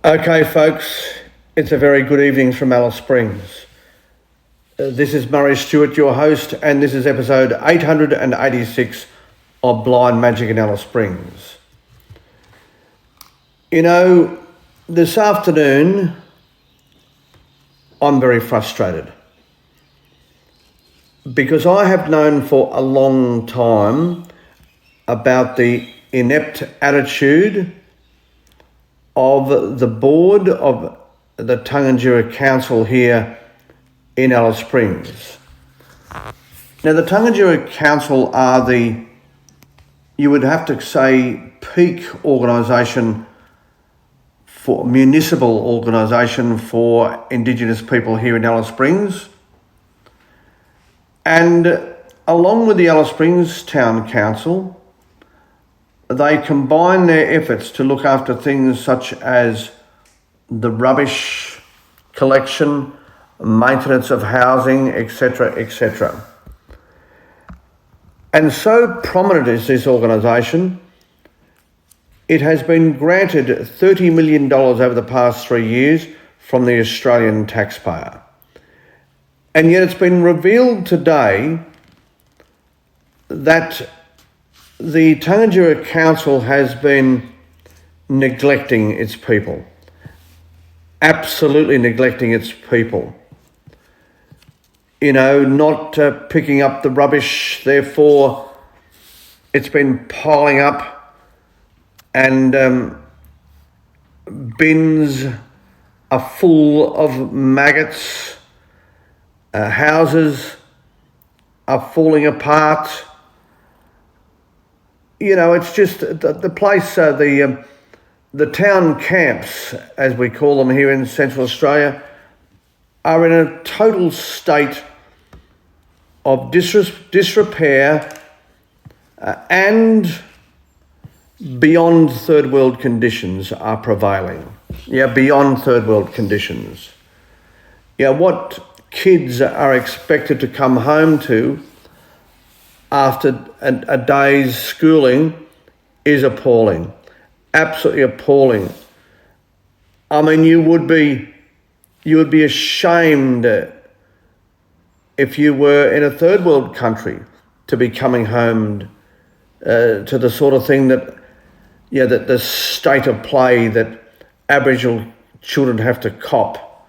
Okay, folks, it's a very good evening from Alice Springs. This is Murray Stewart, your host, and this is episode 886 of Blind Magic in Alice Springs. You know, this afternoon, I'm very frustrated because I have known for a long time about the inept attitude of the board of the Tangentyere Council here in Alice Springs. Now, the Tangentyere Council are you would have to say, peak organisation municipal organisation for Indigenous people here in Alice Springs. And along with the Alice Springs Town Council, they combine their efforts to look after things such as the rubbish collection, maintenance of housing, etc., etc. And so prominent is this organisation, it has been granted $30 million over the past 3 years from the Australian taxpayer. And yet it's been revealed today that the Tangentyere Council has been neglecting its people, absolutely neglecting its people. You know, not picking up the rubbish, therefore it's been piling up, and bins are full of maggots, houses are falling apart. You know, it's just the place, the town camps, as we call them here in Central Australia, are in a total state of disrepair and beyond third world conditions are prevailing. Yeah, beyond third world conditions. Yeah, what kids are expected to come home to after a day's schooling is appalling, absolutely appalling. I mean, you would be ashamed if you were in a third world country to be coming home to the sort of thing that the state of play that Aboriginal children have to cop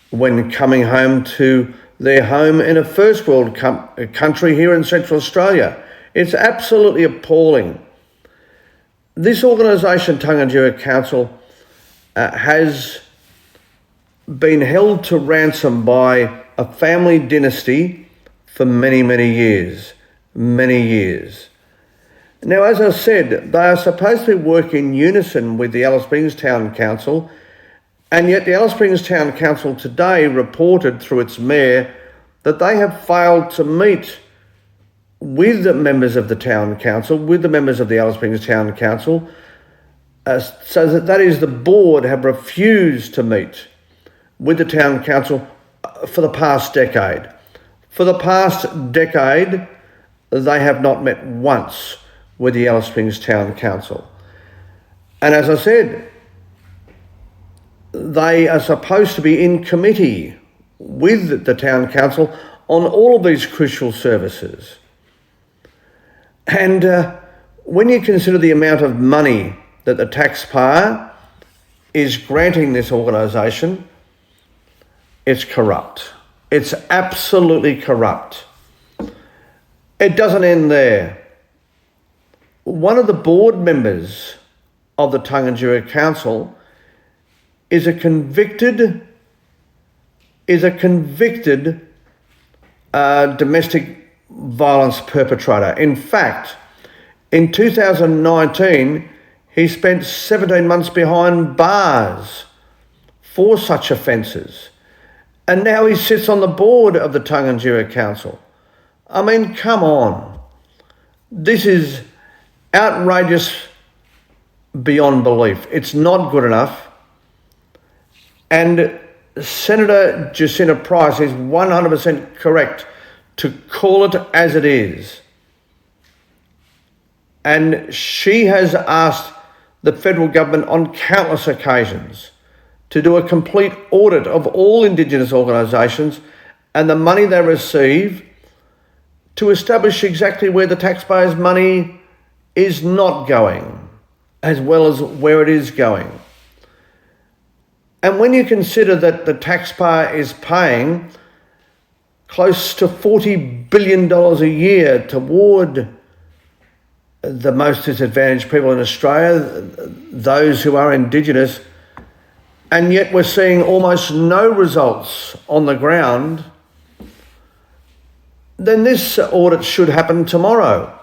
when coming home to their home in a first world country here in Central Australia. It's absolutely appalling. This organisation, Tangentyere Council, has been held to ransom by a family dynasty for many, many years. Many years. Now, as I said, they are supposed to work in unison with the Alice Springs Town Council, and yet the Alice Springs Town Council today reported through its mayor that they have failed to meet with the members of the Town Council, with the members of the Alice Springs Town Council, so that is the board have refused to meet with the Town Council for the past decade. For the past decade, they have not met once with the Alice Springs Town Council. And as I said, they are supposed to be in committee with the Town Council on all of these crucial services. And when you consider the amount of money that the taxpayer is granting this organisation, it's corrupt. It's absolutely corrupt. It doesn't end there. One of the board members of the Tangentyere Council is a convicted domestic violence perpetrator. In fact, in 2019, he spent 17 months behind bars for such offences. And now he sits on the board of the Tangentyere Council. I mean, come on. This is outrageous beyond belief. It's not good enough. And Senator Jacinta Price is 100% correct to call it as it is. And she has asked the federal government on countless occasions to do a complete audit of all Indigenous organisations and the money they receive, to establish exactly where the taxpayers' money is not going, as well as where it is going. And when you consider that the taxpayer is paying close to $40 billion a year toward the most disadvantaged people in Australia, those who are Indigenous, and yet we're seeing almost no results on the ground, then this audit should happen tomorrow.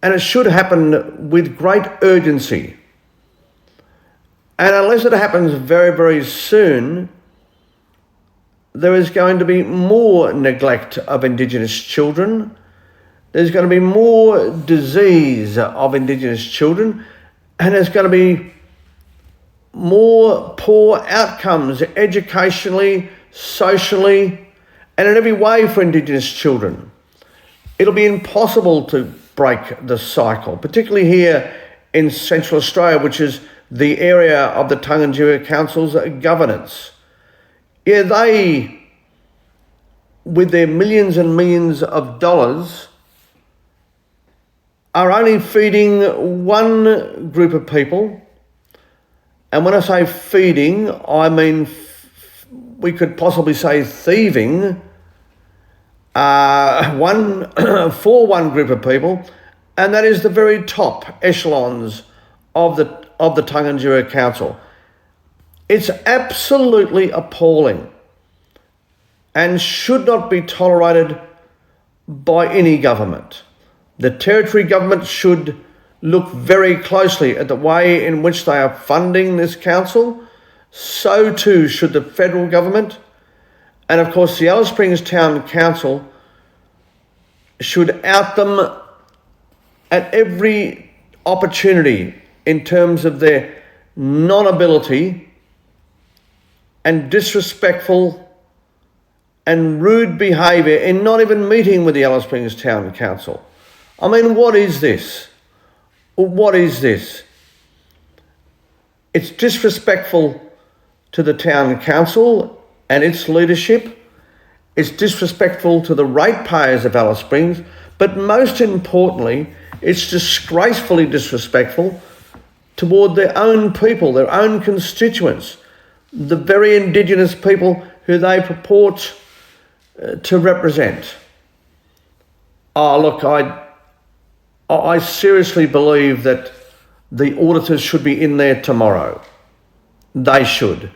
And it should happen with great urgency. And unless it happens very, very soon, there is going to be more neglect of Indigenous children. There's going to be more disease of Indigenous children, and there's going to be more poor outcomes educationally, socially, and in every way for Indigenous children. It'll be impossible to break the cycle, particularly here in Central Australia, which is the area of the Tangentyere Council's governance. Yeah, they, with their millions and millions of dollars, are only feeding one group of people. And when I say feeding, I mean we could possibly say thieving for one group of people, and that is the very top echelons of the Tangentyere Council. It's absolutely appalling and should not be tolerated by any government. The territory government should look very closely at the way in which they are funding this council. So too should the federal government. And of course, the Alice Springs Town Council should out them at every opportunity in terms of their non-ability and disrespectful and rude behaviour in not even meeting with the Alice Springs Town Council. I mean, what is this? What is this? It's disrespectful to the town council and its leadership. It's disrespectful to the ratepayers of Alice Springs, but most importantly, it's disgracefully disrespectful toward their own people, their own constituents, the very Indigenous people who they purport to represent. Oh, look, I seriously believe that the auditors should be in there tomorrow. They should.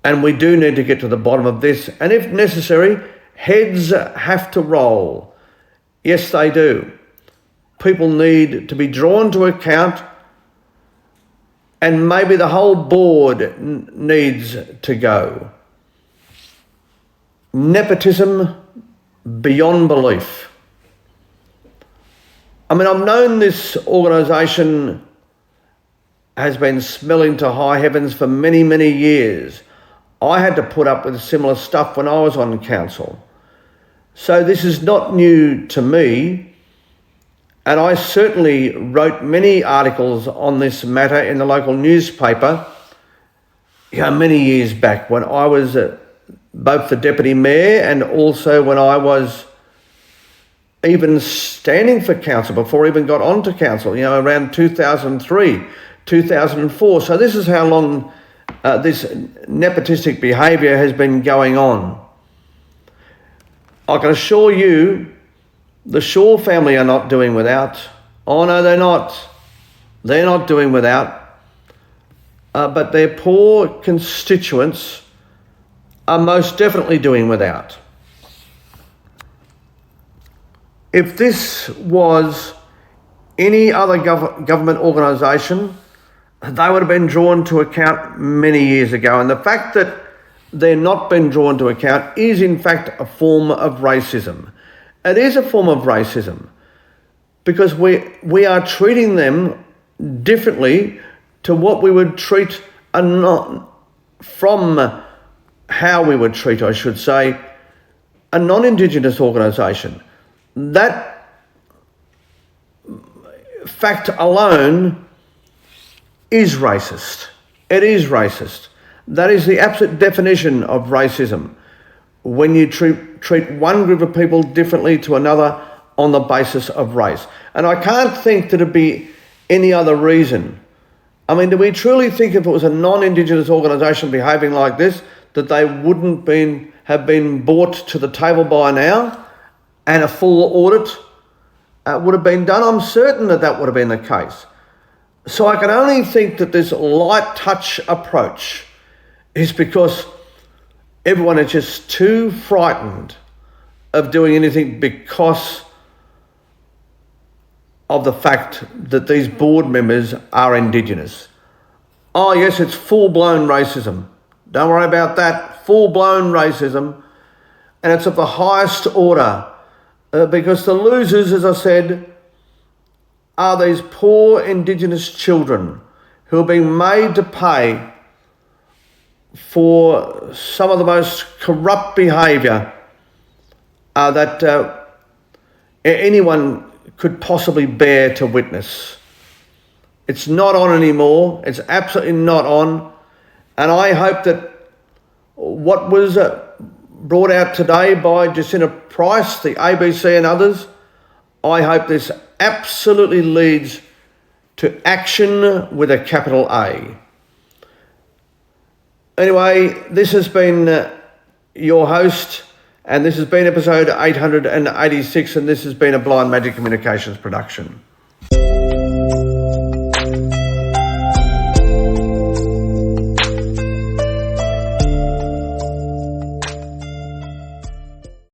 And we do need to get to the bottom of this. And if necessary, heads have to roll. Yes, they do. People need to be drawn to account, and maybe the whole board needs to go. Nepotism beyond belief. I mean, I've known this organisation has been smelling to high heavens for many, many years. I had to put up with similar stuff when I was on council. So this is not new to me. And I certainly wrote many articles on this matter in the local newspaper, many years back when I was both the deputy mayor and also when I was even standing for council before I even got onto council, around 2003, 2004. So this is how long this nepotistic behaviour has been going on. I can assure you, the Shaw family are not doing without. Oh no, they're not. They're not doing without. But their poor constituents are most definitely doing without. If this was any other government organisation, they would have been drawn to account many years ago. And the fact that they're not being drawn to account is in fact a form of racism. It is a form of racism because we are treating them differently to what we would treat from how we would treat, I should say, a non-Indigenous organisation. That fact alone is racist. It is racist. That is the absolute definition of racism. When you treat one group of people differently to another on the basis of race. And I can't think that it'd be any other reason. I mean, do we truly think if it was a non-Indigenous organisation behaving like this, that they wouldn't have been brought to the table by now and a full audit would have been done? I'm certain that would have been the case. So I can only think that this light touch approach is because everyone is just too frightened of doing anything because of the fact that these board members are Indigenous. Oh yes, it's full-blown racism. Don't worry about that. Full-blown racism. And it's of the highest order because the losers, as I said, are these poor Indigenous children who are being made to pay for some of the most corrupt behaviour that anyone could possibly bear to witness. It's not on anymore. It's absolutely not on. And I hope that what was brought out today by Jacinta Price, the ABC and others, I hope this absolutely leads to action with a capital A. Anyway, this has been your host, and this has been episode 886, and this has been a Blind Magic Communications production.